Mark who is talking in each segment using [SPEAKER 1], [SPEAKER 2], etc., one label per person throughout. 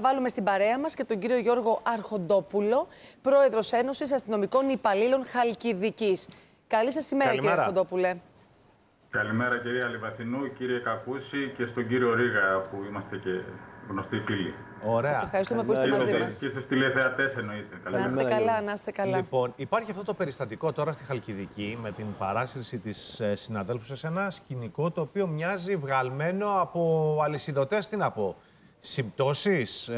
[SPEAKER 1] Βάλουμε στην παρέα μας και τον κύριο Γιώργο Αρχοντόπουλο, πρόεδρος Ένωσης Αστυνομικών Υπαλλήλων Χαλκιδικής. Καλή σας ημέρα, κύριε Αρχοντόπουλε.
[SPEAKER 2] Καλημέρα, κυρία Λιβαθινού, κύριε Κακούση και στον κύριο Ρίγα, που είμαστε και γνωστοί φίλοι.
[SPEAKER 1] Ωραία. Σας ευχαριστούμε που είστε μαζί μας.
[SPEAKER 2] Και στους τηλεθεατές εννοείται.
[SPEAKER 1] Να είστε καλά, να είστε καλά.
[SPEAKER 3] Λοιπόν, υπάρχει αυτό το περιστατικό τώρα στη Χαλκιδική με την παράσυρση της συναδέλφου σας, ένα σκηνικό το οποίο μοιάζει βγαλμένο από αλυσιδωτές, τι να πω, συμπτώσεις.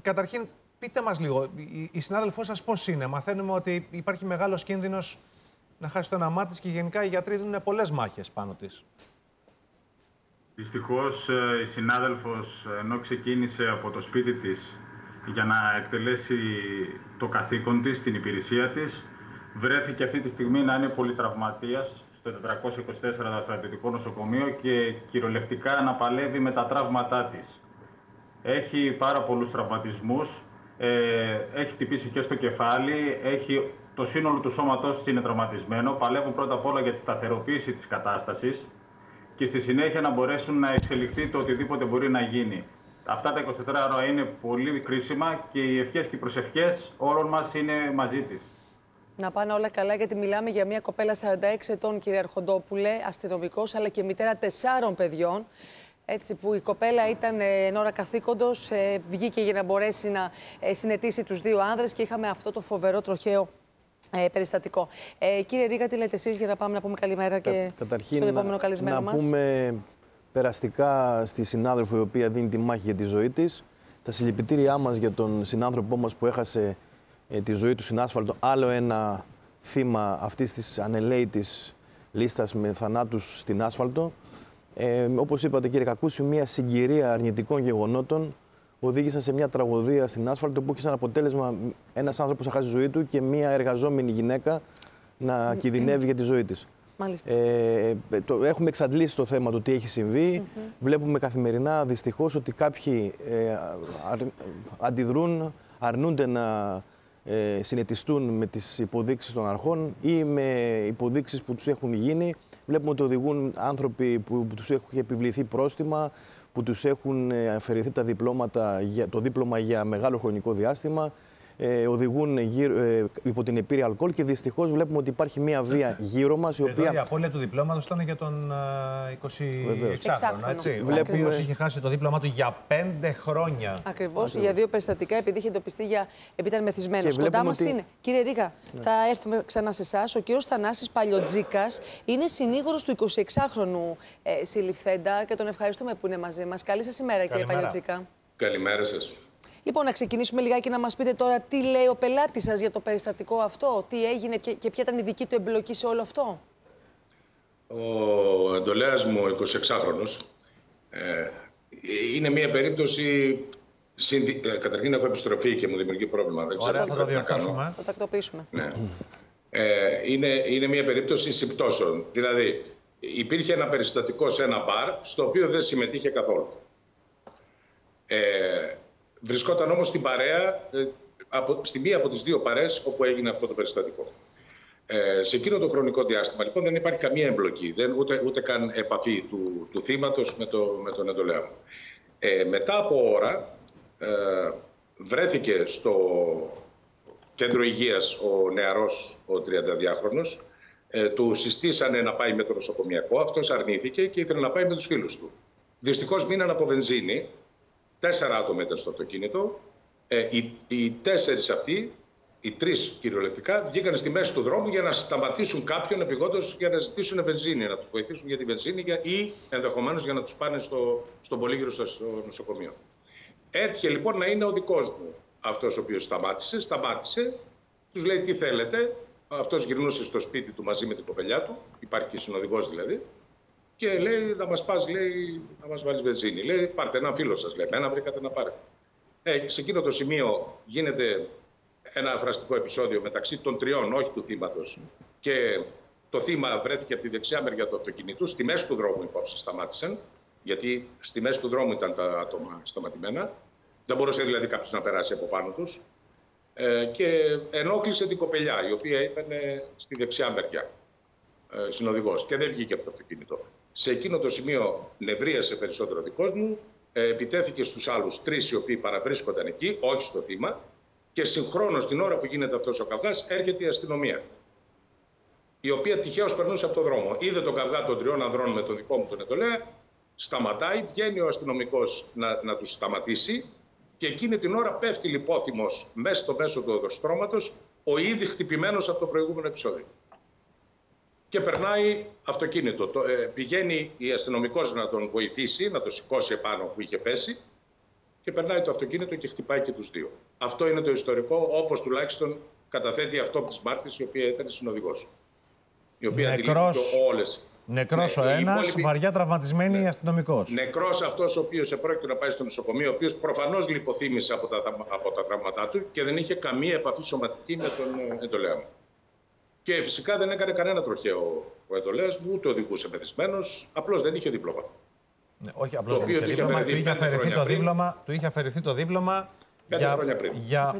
[SPEAKER 3] Καταρχήν, πείτε μας λίγο, η συνάδελφός σας πώς είναι? Μαθαίνουμε ότι υπάρχει μεγάλος κίνδυνος να χάσει το ένα μάτι της και γενικά οι γιατροί δίνουν πολλές μάχες πάνω της.
[SPEAKER 2] Δυστυχώς η συνάδελφος, ενώ ξεκίνησε από το σπίτι της για να εκτελέσει το καθήκον της, την υπηρεσία της, βρέθηκε αυτή τη στιγμή να είναι πολυτραυματίας στο 424 στρατιωτικό νοσοκομείο και κυριολεκτικά να παλεύει με τα τραύματά της. Έχει πάρα πολλούς τραυματισμούς, έχει χτυπήσει και στο κεφάλι, το σύνολο του σώματός της είναι τραυματισμένο. Παλεύουν πρώτα απ' όλα για τη σταθεροποίηση της κατάστασης και στη συνέχεια να μπορέσουν να εξελιχθεί το οτιδήποτε μπορεί να γίνει. Αυτά τα 24 ώρα είναι πολύ κρίσιμα και οι ευχές και οι προσευχές όλων μας είναι μαζί της.
[SPEAKER 1] Να πάνε όλα καλά, γιατί μιλάμε για μια κοπέλα 46 ετών, κύριε Αρχοντόπουλε, αστυνομικός, αλλά και μητέρα 4 παιδιών. Έτσι που η κοπέλα ήταν εν ώρα καθήκοντος, βγήκε για να μπορέσει να συνετίσει τους 2 άνδρες και είχαμε αυτό το φοβερό τροχαίο περιστατικό. Κύριε Ρίγα, τι λέτε εσείς για να πάμε να πούμε καλημέρα και στον επόμενο καλεσμένο μας?
[SPEAKER 4] Να πούμε περαστικά στη συνάδελφο η οποία δίνει τη μάχη για τη ζωή της. Τα συλληπιτήριά μας για τον συνάνθρωπό μας που έχασε τη ζωή του στην άσφαλτο. Άλλο ένα θύμα αυτής της ανελαίητης λίστας με θανάτους στην άσφαλτο. Όπως είπατε, κύριε Κακούση, μια συγκυρία αρνητικών γεγονότων οδήγησαν σε μια τραγωδία στην άσφαλτο που είχε σαν αποτέλεσμα ένας άνθρωπος να χάσει τη ζωή του και μια εργαζόμενη γυναίκα να κινδυνεύει για τη ζωή της. Έχουμε εξαντλήσει το θέμα του τι έχει συμβεί. Βλέπουμε καθημερινά δυστυχώς ότι κάποιοι αντιδρούν, αρνούνται να συνετιστούν με τις υποδείξεις των αρχών ή με υποδείξεις που τους έχουν γίνει. Βλέπουμε ότι οδηγούν άνθρωποι που τους έχει επιβληθεί πρόστιμα, που τους έχουν αφαιρεθεί το δίπλωμα για μεγάλο χρονικό διάστημα, οδηγούν υπό την επίρρρεια αλκοόλ και δυστυχώς βλέπουμε ότι υπάρχει μια βία γύρω μας.
[SPEAKER 3] Εδώ η απώλεια του διπλώματος ήταν για τον 26χρονο, έτσι. Ο οποίος είχε χάσει το δίπλωμά του για 5 χρόνια.
[SPEAKER 1] Ακριβώς, για 2 περιστατικά, επειδή είχε εντοπιστεί επειδή ήταν μεθυσμένος. Κοντά μας είναι. Κύριε Ρίγα, θα έρθουμε ξανά σε εσάς. Ο κύριος Θανάσης Παλιοτζίκας είναι συνήγορος του 26χρονου συλληφθέντα και τον ευχαριστούμε που είναι μαζί μας. Καλή σας ημέρα, κύριε Παλιοτζίκα.
[SPEAKER 5] Καλημέρα σας.
[SPEAKER 1] Λοιπόν, να ξεκινήσουμε λιγάκι να μας πείτε τώρα τι λέει ο πελάτης σας για το περιστατικό αυτό, τι έγινε και ποια ήταν η δική του εμπλοκή σε όλο αυτό.
[SPEAKER 5] Ο εντολέας μου, 26χρονος, είναι μια περίπτωση. Καταρχήν έχω επιστροφή και μου δημιουργεί πρόβλημα. Δεν ξέρω
[SPEAKER 3] θα το διορθώσουμε.
[SPEAKER 1] Θα τακτοποιήσουμε.
[SPEAKER 5] Ναι. Είναι μια περίπτωση συμπτώσεων. Δηλαδή, υπήρχε ένα περιστατικό σε ένα μπαρ, στο οποίο δεν συμμετείχε καθόλου. Βρισκόταν όμως στην παρέα, στη μία από τις 2 παρέες όπου έγινε αυτό το περιστατικό. Σε εκείνο το χρονικό διάστημα λοιπόν δεν υπάρχει καμία εμπλοκή, ούτε καν επαφή του θύματος με τον εντολέα μου. Μετά από ώρα βρέθηκε στο κέντρο υγείας ο νεαρός, ο 32χρονος, του συστήσανε να πάει με το νοσοκομιακό, αυτός αρνήθηκε και ήθελε να πάει με τους φίλους του. Δυστυχώς μείναν από βενζίνη. 4 άτομα ήταν στο αυτοκίνητο. Οι 4 αυτοί, οι 3 κυριολεκτικά, βγήκαν στη μέση του δρόμου για να σταματήσουν κάποιον επειγόντως για να ζητήσουν βενζίνη, να τους βοηθήσουν για τη βενζίνη ή ενδεχομένως για να τους πάνε στον Πολύγυρο στο νοσοκομείο. Έτυχε λοιπόν να είναι ο δικός μου αυτός ο οποίος σταμάτησε, τους λέει τι θέλετε. Αυτός γυρνούσε στο σπίτι του μαζί με την κοπελιά του, υπάρχει και συνοδηγός δηλαδή. Και λέει, να μας πας, λέει, να μας βάλεις βενζίνη. Λέει, πάρτε έναν φίλο σας, λέει, εμένα βρήκατε να πάρετε. Σε εκείνο το σημείο γίνεται ένα φραστικό επεισόδιο μεταξύ των 3, όχι του θύματος. Και το θύμα βρέθηκε από τη δεξιά μεριά του αυτοκινήτου, στη μέση του δρόμου υπόψη σταμάτησαν, γιατί στη μέση του δρόμου ήταν τα άτομα σταματημένα. Δεν μπορούσε δηλαδή κάποιος να περάσει από πάνω τους. Και ενόχλησε την κοπελιά, η οποία ήταν στη δεξιά μεριά, συνοδηγός, και δεν βγήκε από το αυτοκίνητο. Σε εκείνο το σημείο νευρίασε περισσότερο δικός μου επιτέθηκε στους άλλους 3 οι οποίοι παραβρίσκονταν εκεί, όχι στο θύμα, και συγχρόνως την ώρα που γίνεται αυτός ο καυγάς έρχεται η αστυνομία, η οποία τυχαίως περνούσε από το δρόμο. Είδε τον καυγά των 3 ανδρών με τον δικό μου τον εντολέα, σταματάει, βγαίνει ο αστυνομικός να τους σταματήσει και εκείνη την ώρα πέφτει λιπόθυμος μέσα στο μέσο του οδοστρώματος, ο ήδη χτυπημένος από το προηγούμενο επεισόδιο. Και περνάει αυτοκίνητο. Πηγαίνει η αστυνομικός να τον βοηθήσει, να το σηκώσει επάνω που είχε πέσει, και περνάει το αυτοκίνητο και χτυπάει και τους 2. Αυτό είναι το ιστορικό, όπως τουλάχιστον καταθέτει αυτό της μάρτυρας, η οποία ήταν συνοδηγός. Η οποία αντιλήφθηκε όλες.
[SPEAKER 3] Νεκρός ο ένας, βαριά τραυματισμένη αστυνομικός.
[SPEAKER 5] Νεκρός αυτός ο οποίος επρόκειτο να πάει στο νοσοκομείο, ο οποίος προφανώς λιποθύμησε από τα τραύματά του και δεν είχε καμία επαφή σωματική με τον εντολέα μου. Και φυσικά δεν έκανε κανένα τροχαίο ο εντολέας μου, ούτε οδηγούσε μεθυσμένος, απλώς δεν είχε δίπλωμα.
[SPEAKER 3] Ναι, όχι, απλώς δεν είχε δίπλωμα, του είχε αφαιρεθεί το δίπλωμα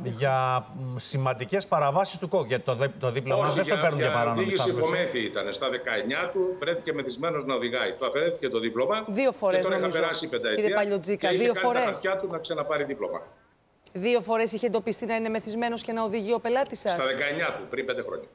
[SPEAKER 3] για σημαντικές παραβάσεις του κόκκι. Γιατί το δίπλωμα δεν το παίρνουν για παράνομη στάθμευση.
[SPEAKER 5] Οδήγηση υπομέθη ήταν. Στα 19 του βρέθηκε μεθυσμένος να οδηγάει. Του αφαιρέθηκε το δίπλωμα.
[SPEAKER 1] 2 φορές.
[SPEAKER 5] Και τώρα είχα περάσει 5 ετία.
[SPEAKER 1] Κύριε Παλιοτζίκα,
[SPEAKER 5] και
[SPEAKER 1] 2 φορές.
[SPEAKER 5] Είχε κάνει τα χαρτιά του να ξαναπάρει δίπλωμα.
[SPEAKER 1] 2 φορές είχε εντοπιστεί να είναι μεθυσμένος και να οδηγεί ο πελάτης σας.
[SPEAKER 5] Στα 19 του, πριν 5 χρόνια.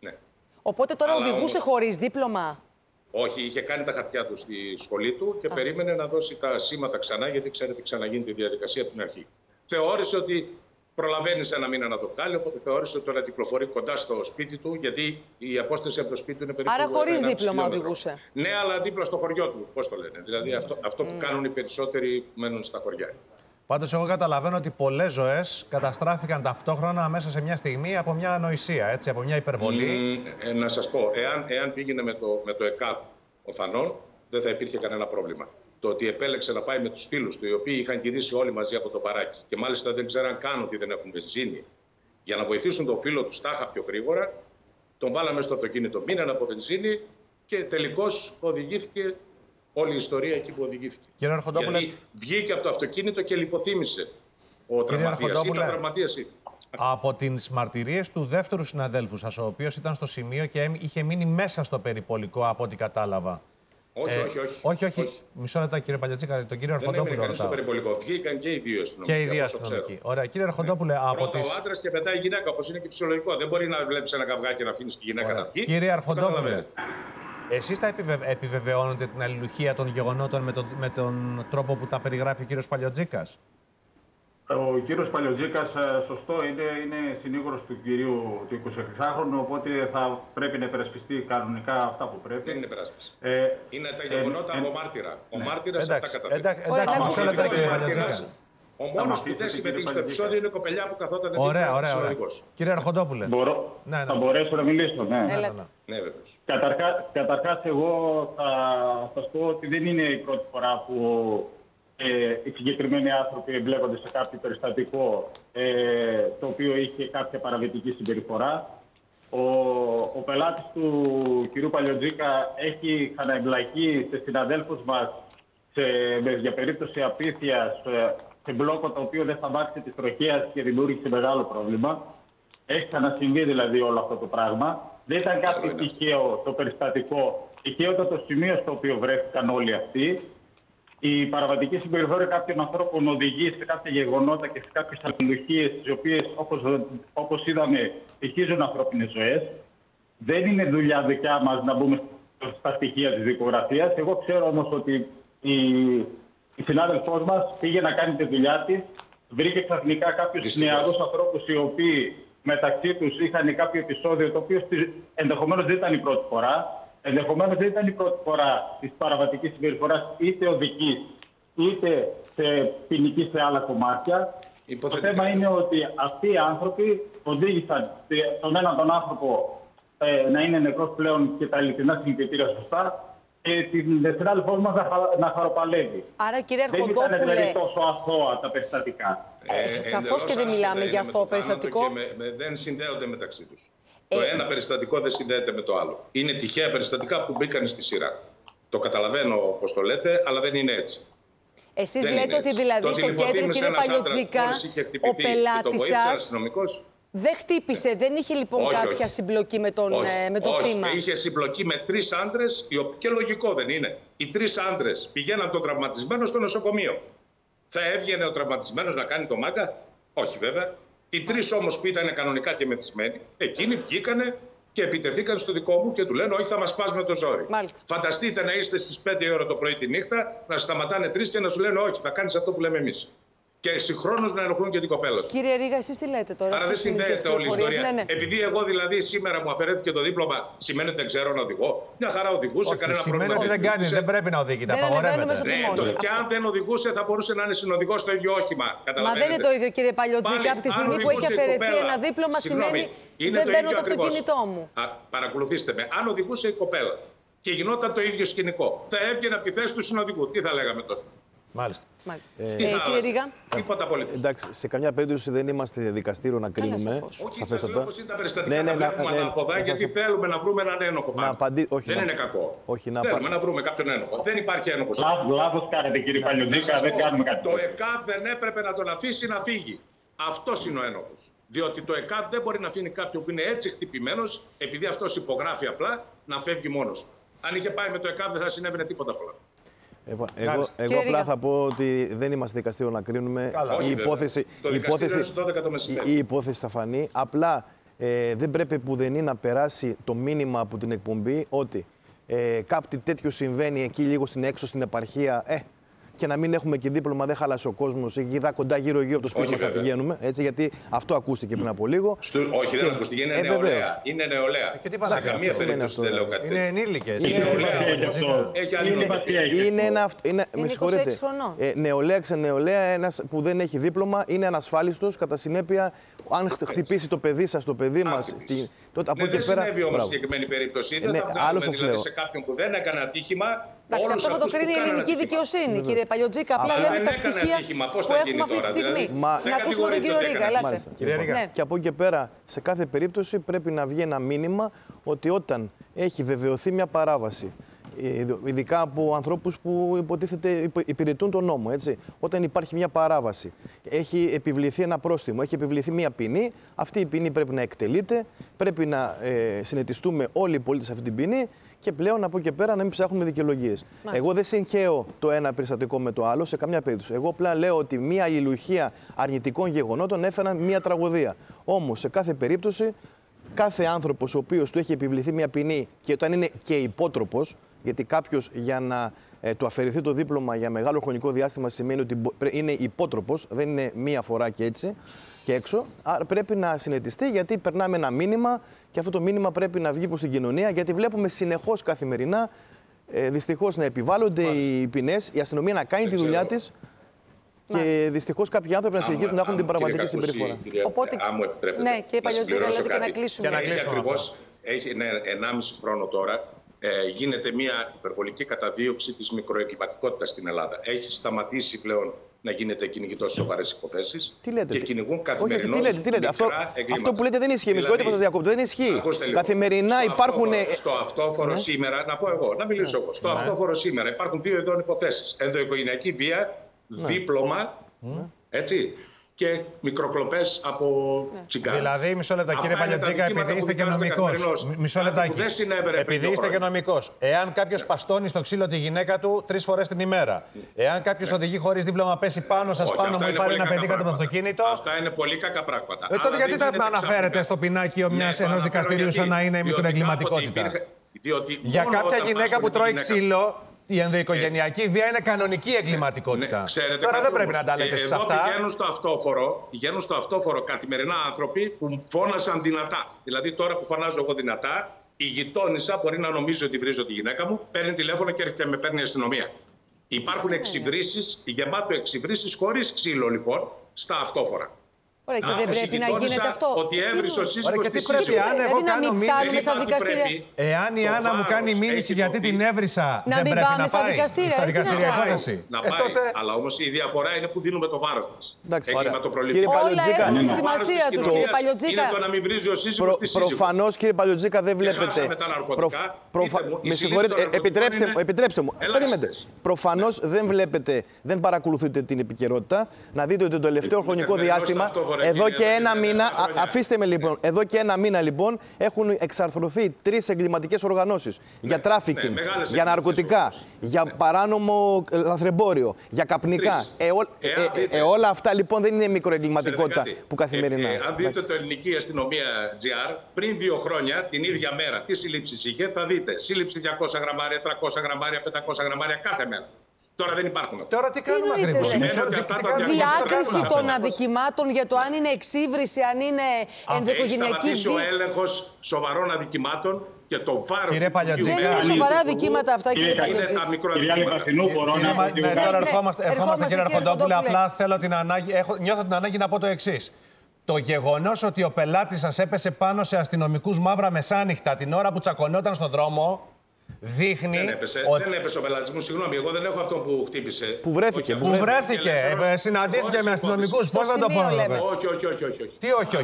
[SPEAKER 5] Ναι.
[SPEAKER 1] Οπότε τώρα οδηγούσε
[SPEAKER 5] όμως
[SPEAKER 1] χωρίς δίπλωμα.
[SPEAKER 5] Όχι, είχε κάνει τα χαρτιά του στη σχολή του και περίμενε να δώσει τα σήματα ξανά, γιατί ξέρετε, ξαναγίνει τη διαδικασία από την αρχή. Θεώρησε ότι προλαβαίνει ένα μήνα να το βγάλει, οπότε θεώρησε ότι τώρα κυκλοφορεί κοντά στο σπίτι του, γιατί η απόσταση από το σπίτι του είναι περίπου.
[SPEAKER 1] Άρα χωρίς
[SPEAKER 5] 1,5
[SPEAKER 1] δίπλωμα
[SPEAKER 5] χιλιόμετρο.
[SPEAKER 1] οδηγούσε.
[SPEAKER 5] Ναι, αλλά δίπλα στο χωριό του. Πώς το λένε. Δηλαδή αυτό που κάνουν οι περισσότεροι μένουν στα χωριά.
[SPEAKER 3] Πάντως, εγώ καταλαβαίνω ότι πολλές ζωές καταστράφηκαν ταυτόχρονα μέσα σε μια στιγμή από μια ανοησία, έτσι, από μια υπερβολή.
[SPEAKER 5] Να σας πω, εάν πήγαινε με το ΕΚΑΠ ο Θανών, δεν θα υπήρχε κανένα πρόβλημα. Το ότι επέλεξε να πάει με τους φίλους του, οι οποίοι είχαν γυρίσει όλοι μαζί από το παράκι και μάλιστα δεν ξέραν καν ότι δεν έχουν βενζίνη, για να βοηθήσουν τον φίλο του στάχα πιο γρήγορα, τον βάλαμε στο αυτοκίνητο, μείναν από βενζίνη και τελικώς οδηγήθηκε όλη η ιστορία εκεί που οδηγήθηκε.
[SPEAKER 3] Κύριε Αρχοντόπουλε,
[SPEAKER 5] γιατί βγήκε από το αυτοκίνητο και λιποθύμησε ο τραυματίας. Ήταν τραυματίας.
[SPEAKER 3] Από τις μαρτυρίες του δεύτερου συναδέλφου σας, ο οποίος ήταν στο σημείο και είχε μείνει μέσα στο περιπολικό, από ό,τι κατάλαβα. Όχι. Μισό λεπτό, κύριε Παλιοτζίκα, τον κύριο Αρχοντόπουλο.
[SPEAKER 5] Δεν έμεινε στο περιπολικό. Βγήκαν και οι 2 αστυνομικοί.
[SPEAKER 3] Και οι 2 αστυνομικοί. Ωραία, κύριε Αρχοντόπουλε, από
[SPEAKER 5] πρώτα ο άντρας και μετά η γυναίκα, όπως είναι και φυσιολογικό. Δεν μπορεί να βλέπεις ένα καυγά και να αφήνεις τη γυναίκα να βγει.
[SPEAKER 3] Κύριε Αρχοντόπουλε, εσείς θα επιβεβαιώνετε την αλληλουχία των γεγονότων με τον τρόπο που τα περιγράφει ο κύριος Παλιοτζίκας?
[SPEAKER 2] Ο κύριος Παλιοτζίκας, σωστό, είναι συνήγορος του κυρίου του 26χρονου, οπότε θα πρέπει να υπερασπιστεί κανονικά αυτά που πρέπει.
[SPEAKER 5] Δεν είναι υπεράσπιση. Είναι τα γεγονότα από μάρτυρα. Ο μάρτυρας αυτά καταθέτει. Ο μόνος που δεν συμμετείχε στο επεισόδιο είναι η κοπελιά που καθόταν εκεί.
[SPEAKER 3] Ωραία. Κύριε Αρχοντόπουλε.
[SPEAKER 6] Θα μπορέσω να μιλήσω, ναι.
[SPEAKER 5] Ναι, βεβαίως.
[SPEAKER 6] Καταρχάς, εγώ θα σας πω ότι δεν είναι η πρώτη φορά που οι συγκεκριμένοι άνθρωποι εμπλέκονται σε κάποιο περιστατικό το οποίο είχε κάποια παραβατική συμπεριφορά. Ο πελάτης του κ. Παλιοτζίκα έχει ξαναεμπλακεί σε συναδέλφους μας για περίπτωση απίθειας σε μπλόκο το οποίο δεν σταμάτησε της τροχέας και δημιούργησε μεγάλο πρόβλημα. Έχει ξανασυμβεί δηλαδή όλο αυτό το πράγμα. Δεν ήταν κάτι τυχαίο το περιστατικό. Τυχαίο ήταν το σημείο στο οποίο βρέθηκαν όλοι αυτοί. Η παραβατική συμπεριφορά κάποιων ανθρώπων οδηγεί σε κάποια γεγονότα και σε κάποιες αλληλουχίες, τις οποίες, όπως είδαμε, στοιχίζουν ανθρώπινες ζωές. Δεν είναι δουλειά δικιά μας να μπούμε στα στοιχεία της δικογραφίας. Εγώ ξέρω όμως ότι η συνάδελφός μας πήγε να κάνει τη δουλειά της, βρήκε ξαφνικά κάποιους νεαρούς ανθρώπους οι οποίοι μεταξύ τους είχαν κάποιο επεισόδιο το οποίο ενδεχομένως δεν ήταν η πρώτη φορά. Ενδεχομένως δεν ήταν η πρώτη φορά της παραβατικής συμπεριφοράς είτε οδικής είτε ποινική σε άλλα κομμάτια. Το θέμα είναι ότι αυτοί οι άνθρωποι οδήγησαν τον έναν τον άνθρωπο να είναι νεκρός πλέον και τα ειλικρινά συλληπιτήρια σωστά και την συνάδελφός μας να χαροπαλεύει.
[SPEAKER 1] Άρα, κύριε Αρχοντόπουλε,
[SPEAKER 6] δεν ήταν δηλαδή τόσο αθώα τα περιστατικά.
[SPEAKER 1] Σαφώς και δεν μιλάμε για αθώο περιστατικό.
[SPEAKER 5] Δεν συνδέονται μεταξύ τους. Το ένα περιστατικό δεν συνδέεται με το άλλο. Είναι τυχαία περιστατικά που μπήκαν στη σειρά. Το καταλαβαίνω όπως το λέτε, αλλά δεν είναι έτσι.
[SPEAKER 1] Εσείς λέτε ότι δηλαδή στο κέντρο, κύριε Παλιοτζίκα, ο πελάτης σας Δεν χτύπησε, δεν είχε λοιπόν κάποια συμπλοκή με το θύμα.
[SPEAKER 5] Όχι, είχε συμπλοκή με 3 άντρες, και λογικό δεν είναι. Οι 3 άντρες πηγαίναν τον τραυματισμένο στο νοσοκομείο. Θα έβγαινε ο τραυματισμένος να κάνει το μάγκα? Όχι βέβαια. Οι 3 όμως που ήταν κανονικά και μεθυσμένοι, εκείνοι βγήκανε και επιτεθήκαν στο δικό μου και του λένε: όχι, θα μας πας με το ζόρι.
[SPEAKER 1] Μάλιστα.
[SPEAKER 5] Φανταστείτε να είστε στις 5 η ώρα το πρωί τη νύχτα, να σταματάνε 3 και να σου λένε: όχι, θα κάνεις αυτό που λέμε εμείς. Και συγχρόνως να ενοχλούν και την κοπέλα σου.
[SPEAKER 1] Κύριε Ρήγα, εσείς τι λέτε τώρα?
[SPEAKER 5] Άρα δεν συνδέεται όλη η ιστορία.
[SPEAKER 1] Ναι.
[SPEAKER 5] Επειδή εγώ δηλαδή σήμερα μου αφαιρέθηκε το δίπλωμα, σημαίνει ότι δεν ξέρω να οδηγώ? Μια χαρά οδηγούσε, κανένα πρόβλημα.
[SPEAKER 3] Σημαίνει ότι δεν κάνει, δεν πρέπει να οδηγεί, τα απαγορεύεται.
[SPEAKER 5] Και αν δεν οδηγούσε, θα μπορούσε να είναι συνοδηγός στο ίδιο όχημα.
[SPEAKER 1] Μα δεν είναι το ίδιο, κύριε Παλιοτζίκα. Από τη στιγμή που έχει αφαιρεθεί ένα δίπλωμα, σημαίνει δεν παίρνω το αυτοκίνητό μου.
[SPEAKER 5] Παρακολουθήστε με. Αν οδηγούσε η κοπέλα και γινόταν το ίδιο σκηνικό, θα έβγαινε από τη θέση του συνοδηγού. Τι θα λέγαμε τότε?
[SPEAKER 3] Μάλιστα.
[SPEAKER 1] Κύριε Ρήγα.
[SPEAKER 5] Τίποτα απολύτως.
[SPEAKER 4] Εντάξει, σε καμιά περίπτωση δεν είμαστε δικαστήριο να κρίνουμε.
[SPEAKER 5] Όχι, σας λέω πως είναι τα περιστατικά να βλέπουμε ανάποδα, γιατί θέλουμε να βρούμε έναν ένοχο πάνω. Δεν είναι κακό. Θέλουμε να βρούμε κάποιον ένοχο. Δεν υπάρχει ένοχος.
[SPEAKER 6] Λάθος κάνετε, κύριε Παλιοτζίκα, δεν κάνουμε κάτι.
[SPEAKER 5] Το ΕΚΑΒ δεν έπρεπε να τον αφήσει να φύγει. Αυτός είναι ο ένοχος. Διότι το ΕΚΑΒ δεν μπορεί να αφήνει κάποιον που είναι έτσι χτυπημένος, επειδή αυτός υπογράφει απλά, να φεύγει μόνος. Αν είχε πάει με το ΕΚΑΒ, δεν θα συνέβαινε τίποτα από όλα.
[SPEAKER 4] Εγώ απλά θα πω ότι δεν είμαστε δικαστήριο να κρίνουμε. Η υπόθεση θα φανεί. Απλά δεν πρέπει πουδενή να περάσει το μήνυμα από την εκπομπή ότι κάτι τέτοιο συμβαίνει εκεί λίγο στην έξω στην επαρχία. Και να μην έχουμε και δίπλωμα, δεν χάλασε ο κόσμος. Εκεί κοντά γύρω-γύρω από το σπίτι μας θα πηγαίνουμε. Έτσι, γιατί αυτό ακούστηκε πριν από λίγο.
[SPEAKER 5] Όχι, δεν ακούστηκε. Είναι νεολαία. Είναι νεολαία.
[SPEAKER 3] Και τι
[SPEAKER 5] σε καμία περίπτωση δεν λέω κάτι.
[SPEAKER 3] Είναι ενήλικες.
[SPEAKER 5] Έχει άλλη
[SPEAKER 4] με συγχωρείτε. Νεολαία, ξενεολαία, ένας που δεν έχει δίπλωμα είναι ανασφάλιστος. Κατά συνέπεια, αν χτυπήσει το παιδί σας, το παιδί μας.
[SPEAKER 5] Δεν συνέβη όμως συγκεκριμένη περίπτωση. Δεν θα βγάλουμε δηλαδή σε κάποιον που δεν έκανε ατύχημα.
[SPEAKER 1] Εντάξει, αυτό θα το κρίνει η ελληνική δικαιοσύνη, κύριε Παλιοτζίκα. Απλά λέμε τα στοιχεία που έχουμε αυτή τη στιγμή. Να ακούσουμε τον κύριο Ρήγα. Ελάτε.
[SPEAKER 4] Και από εκεί και πέρα, σε κάθε περίπτωση πρέπει να βγει ένα μήνυμα ότι όταν έχει βεβαιωθεί μια παράβαση, ειδικά από ανθρώπους που υποτίθεται υπηρετούν τον νόμο, έτσι. Όταν υπάρχει μια παράβαση, έχει επιβληθεί ένα πρόστιμο, έχει επιβληθεί μια ποινή, αυτή η ποινή πρέπει να εκτελείται, πρέπει να συνετιστούμε όλοι οι πολίτες σε αυτή την ποινή και πλέον από εκεί και πέρα να μην ψάχνουμε δικαιολογίες. Εγώ δεν συγχαίω το ένα περιστατικό με το άλλο σε καμιά περίπτωση. Εγώ απλά λέω ότι μια αλληλουχία αρνητικών γεγονότων έφεραν μια τραγωδία. Όμως σε κάθε περίπτωση, κάθε άνθρωπος ο οποίος του έχει επιβληθεί μια ποινή και όταν είναι και υπότροπος, γιατί κάποιος για να του αφαιρεθεί το δίπλωμα για μεγάλο χρονικό διάστημα σημαίνει ότι είναι υπότροπος, δεν είναι μία φορά και έτσι και έξω. Άρα πρέπει να συνετιστεί γιατί περνάμε ένα μήνυμα και αυτό το μήνυμα πρέπει να βγει προς την κοινωνία γιατί βλέπουμε συνεχώς καθημερινά δυστυχώς να επιβάλλονται οι ποινές, η αστυνομία να κάνει τη δουλειά της και δυστυχώς κάποιοι άνθρωποι να συνεχίσουν να έχουν την πραγματική συμπεριφορά.
[SPEAKER 1] Οπότε,
[SPEAKER 5] αν μου επιτρέπετε,
[SPEAKER 1] ναι, κύριε Παλιοτζίκα, λέτε και να κλείσουμε.
[SPEAKER 5] Έχει 1,5 χρόνο τώρα. Γίνεται μια υπερβολική καταδίωξη της μικροεγκληματικότητας στην Ελλάδα. Έχει σταματήσει πλέον να γίνεται κυνηγητό σε σοβαρές υποθέσεις.
[SPEAKER 4] Τι λέτε,
[SPEAKER 5] και κυνηγούν καθημερινώς.
[SPEAKER 4] Τι λέτε. Αυτό που λέτε δεν ισχύει. Δηλαδή, σας διακόπτω, δεν ισχύει. Καθημερινά υπάρχουν.
[SPEAKER 5] Στο αυτόφορο σήμερα, να πω εγώ, να μιλήσω εγώ. Στο αυτόφορο σήμερα υπάρχουν 2 ειδών υποθέσεις. Ενδοοικογενειακή βία, δίπλωμα. Έτσι. Και μικροκλοπές από τσιγκάνες.
[SPEAKER 3] Δηλαδή, μισό λεπτό, κύριε Παλιοτζίκα, επειδή είστε και νομικός. Μισό λεπτάκι. Επειδή είστε και νομικός. Εάν κάποιος παστώνει στο ξύλο τη γυναίκα του 3 φορές την ημέρα. Εάν κάποιος οδηγεί χωρίς δίπλωμα, πέσει πάνω σας, πάνω μου ή πάρει ένα παιδί κάτω από το αυτοκίνητο.
[SPEAKER 5] Αυτά είναι πολύ κακά πράγματα.
[SPEAKER 3] Τότε γιατί τα αναφέρετε στο πινάκιο ενός δικαστηρίου σαν να είναι η μικροεγκληματικότητα? Για κάποια γυναίκα που τρώει ξύλο. Η ενδοοικογενειακή βία είναι κανονική εγκληματικότητα. Τώρα δεν πρέπει να τα λέτε σε αυτά.
[SPEAKER 5] Πηγαίνουν στο αυτόφορο καθημερινά άνθρωποι που φώνασαν δυνατά. Δηλαδή, τώρα που φωνάζω εγώ δυνατά, η γειτόνισσα μπορεί να νομίζει ότι βρίζω τη γυναίκα μου, παίρνει τηλέφωνο και έρχεται με παίρνει η αστυνομία. Υπάρχουν εξυβρήσεις, γεμάτο εξυβρήσεις, χωρίς ξύλο λοιπόν, στα αυτόφορα.
[SPEAKER 1] Ωραία, και δεν πρέπει να γίνεται αυτό.
[SPEAKER 5] Ότι έβρισε ο σύζυγος τη σύζυγο.
[SPEAKER 1] Δηλαδή να μην φτάνουμε στα δικαστήρια.
[SPEAKER 3] Εάν η Άννα μου κάνει μήνυση γιατί την έβρισα, δεν πρέπει να πάει στα δικαστήρια υπόθεση.
[SPEAKER 5] Να πάει, αλλά όμως η διαφορά είναι που δίνουμε το βάρος μας.
[SPEAKER 1] Όλα έχουν τη σημασία τους, κύριε Παλιοτζίκα.
[SPEAKER 5] Είναι το να μην βρίζει ο σύζυγος τη σύζυγο.
[SPEAKER 4] Προφανώς, κύριε Παλιοτζίκα, δεν βλέπετε. Με συγχωρείτε, επιτρέψτε μου. Προφανώς δεν βλέπετε, δεν παρακολουθείτε την επικαιρότητα. Να δείτε ότι το τελευταίο χρονικό διάστημα. Εδώ και ένα μήνα, αφήστε με λοιπόν, εδώ και ένα μήνα λοιπόν έχουν εξαρθρωθεί 3 εγκληματικές οργανώσεις για τράφικινγκ, για ναρκωτικά, για παράνομο λαθρεμπόριο, για καπνικά. Όλα αυτά λοιπόν δεν είναι μικροεγκληματικότητα που καθημερινά.
[SPEAKER 5] Αν δείτε το ελληνική αστυνομία GR, πριν 2 χρόνια, την ίδια μέρα, τι συλλήψεις είχε, θα δείτε σύλληψη 200 γραμμάρια, 300 γραμμάρια, 500 γραμμάρια κάθε μέρα. Τώρα δεν υπάρχουν.
[SPEAKER 3] Τώρα τι κάνουμε ακριβώς?
[SPEAKER 1] Διάκριση των αδικημάτων για το αν είναι εξύβριση, αν είναι ενδοοικογενειακή βία.
[SPEAKER 5] Έχει ο έλεγχος σοβαρών αδικημάτων και το βάρος.
[SPEAKER 3] Κύριε Παλιοτζήκα,
[SPEAKER 1] δεν είναι σοβαρά αδικήματα αυτά, κύριε Παλιοτζήκα.
[SPEAKER 5] Είναι τα μικροαδικήματα.
[SPEAKER 3] Τώρα ερχόμαστε, κύριε Αρχοντόπουλε. Απλά θέλω νιώθω την ανάγκη να πω το εξής. Το γεγονός ότι ο πελάτης σας έπεσε πάνω σε αστυνομικούς μαύρα μεσάνυχτα την ώρα που τσακωνόταν στον δρόμο, δείχνει.
[SPEAKER 5] Δεν έπεσε ο πελάτης μου, συγγνώμη, εγώ δεν έχω αυτό που χτύπησε.
[SPEAKER 4] Που βρέθηκε.
[SPEAKER 3] Συναντήθηκε με αστυνομικούς. Πώς να το πω?
[SPEAKER 5] Όχι.
[SPEAKER 3] Τι όχι?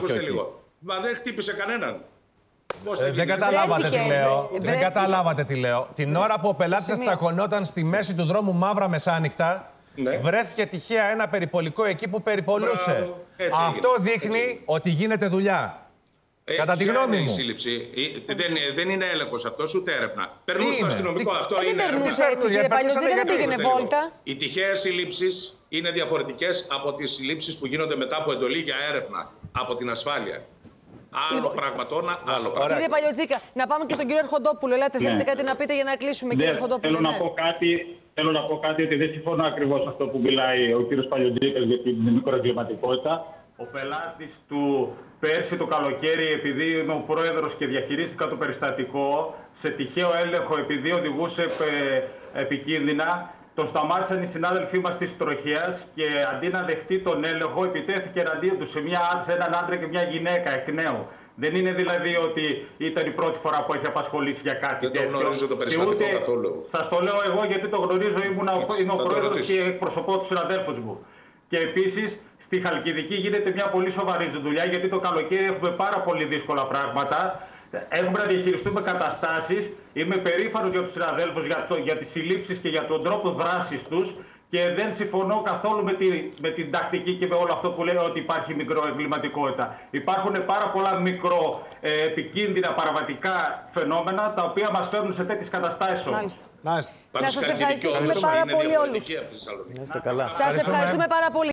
[SPEAKER 5] Μα δεν χτύπησε κανέναν.
[SPEAKER 3] Δεν καταλάβατε τι λέω. Δεν καταλάβατε τι λέω. Την ώρα που ο πελάτης σας τσακωνόταν στη μέση του δρόμου μαύρα μεσάνυχτα, βρέθηκε τυχαία ένα περιπολικό εκεί που περιπολούσε. Αυτό δείχνει ότι γίνεται δουλειά. Κατά τη γνώμη μου.
[SPEAKER 5] Δεν είναι έλεγχος αυτός, ούτε έρευνα. Περνούσε το αστυνομικό. Αυτό είναι.
[SPEAKER 1] Δεν περνούσε έτσι, κύριε Παλιοτζήκα, δεν πήγαινε βόλτα.
[SPEAKER 5] Οι τυχαίες συλλήψεις είναι διαφορετικές από τις συλλήψεις που γίνονται μετά από εντολή για έρευνα από την ασφάλεια. Άλλο πράγμα τώρα, άλλο πράγμα.
[SPEAKER 1] Κύριε Παλιοτζήκα, να πάμε και στον κύριο Αρχοντόπουλο. Ελάτε, θέλετε κάτι να πείτε για να κλείσουμε, κύριε Αρχοντόπουλο?
[SPEAKER 6] Θέλω να πω κάτι ότι δεν συμφωνώ ακριβώς αυτό που μιλάει ο κύριος Παλιοτζίκας για την μικροεγκληματικότητα.
[SPEAKER 2] Ο πελάτης του πέρσι το καλοκαίρι, επειδή είμαι ο πρόεδρος και διαχειρίστηκα το περιστατικό, σε τυχαίο έλεγχο, επειδή οδηγούσε επικίνδυνα, τον σταμάτησαν οι συνάδελφοί μας της τροχέας και αντί να δεχτεί τον έλεγχο, επιτέθηκε εναντίον του σε έναν άντρα και μια γυναίκα εκ νέου. Δεν είναι δηλαδή ότι ήταν η πρώτη φορά που έχει απασχολήσει για κάτι τέτοιο.
[SPEAKER 5] Δεν γνωρίζω το περιστατικό καθόλου.
[SPEAKER 2] Σας το λέω εγώ γιατί το γνωρίζω, είμαι ο πρόεδρος και εκπροσωπώ τους συναδέλφους μου. Και επίσης στη Χαλκιδική γίνεται μια πολύ σοβαρή δουλειά, γιατί το καλοκαίρι έχουμε πάρα πολύ δύσκολα πράγματα. Έχουμε να διαχειριστούμε καταστάσεις. Είμαι περήφανος για τους συναδέλφους, για τις συλλήψεις και για τον τρόπο δράσης τους. Και δεν συμφωνώ καθόλου με την τακτική και με όλο αυτό που λέει ότι υπάρχει μικροεγκληματικότητα. Υπάρχουν πάρα πολλά μικροεπικίνδυνα παραβατικά φαινόμενα τα οποία μας φέρνουν σε τέτοιες καταστάσεις όμως.
[SPEAKER 1] Να σας ευχαριστήσουμε πάρα πολύ όλους.
[SPEAKER 4] Να είστε καλά.
[SPEAKER 1] Σας ευχαριστούμε πάρα πολύ.